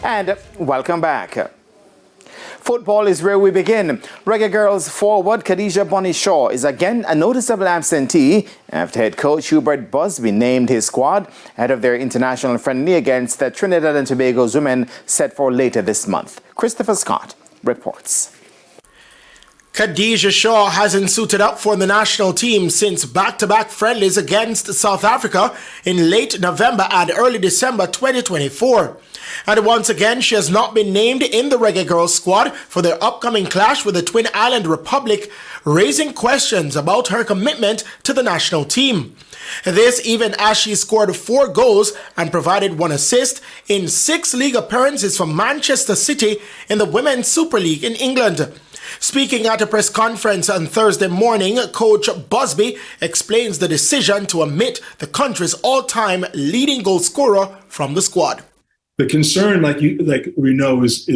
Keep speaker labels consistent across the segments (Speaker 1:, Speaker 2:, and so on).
Speaker 1: And welcome back. Football is where we begin. Reggae Girlz forward Khadija Bunny Shaw is again a noticeable absentee after head coach Hubert Busby named his squad ahead of their international friendly against the Trinidad and Tobago's women set for later this month. Christopher Scott reports.
Speaker 2: Khadija Shaw hasn't suited up for the national team since back-to-back friendlies against South Africa in late November and early December 2024. And once again, she has not been named in the Reggae Girlz squad for their upcoming clash with the Twin Island Republic, raising questions about her commitment to the national team. This even as she scored 4 goals and provided 1 assist in 6 league appearances for Manchester City in the Women's Super League in England. Speaking at a press conference on Thursday morning, Coach Busby explains the decision to omit the country's all-time leading goal scorer from the squad.
Speaker 3: The concern, like we know, is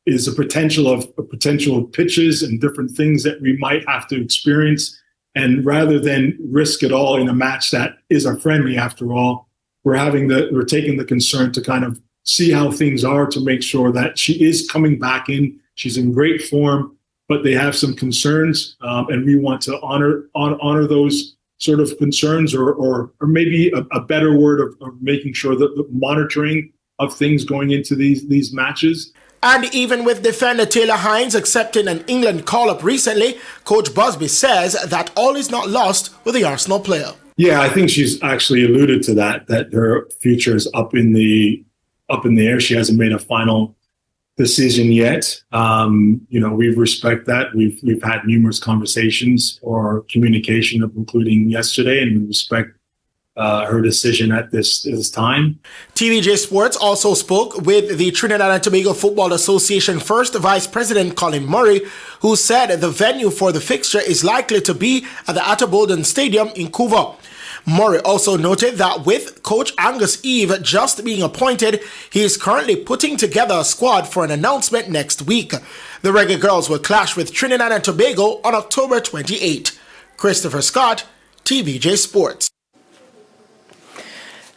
Speaker 3: a potential pitches and different things that we might have to experience. And rather than risk it all in a match that is a friendly, after all, we're taking the concern to kind of see how things are to make sure that she is coming back in. She's in great form, but they have some concerns, and we want to honor those sort of concerns, or maybe a better word of making sure that the monitoring of things going into these matches.
Speaker 2: And even with defender Taylor Hines accepting an England call-up recently, Coach Busby says that all is not lost with the Arsenal player.
Speaker 3: Yeah, I think she's actually alluded to that her future is up in the air. She hasn't made a final decision yet. We respect that. We've had numerous conversations or communication, including yesterday, and we respect her decision at this time.
Speaker 2: TVJ Sports also spoke with the Trinidad and Tobago Football Association First Vice President Colin Murray, who said the venue for the fixture is likely to be at the Atterbolden Stadium in Couva. Murray also noted that with Coach Angus Eve just being appointed, he is currently putting together a squad for an announcement next week. The Reggae Girlz will clash with Trinidad and Tobago on October 28. Christopher Scott, TVJ Sports.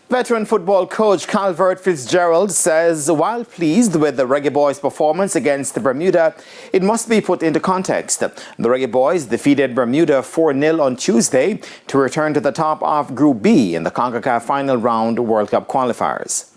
Speaker 1: Veteran football coach Calvert Fitzgerald says while pleased with the Reggae Boys' performance against Bermuda, it must be put into context. The Reggae Boys defeated Bermuda 4-0 on Tuesday to return to the top of Group B in the CONCACAF Final Round World Cup qualifiers.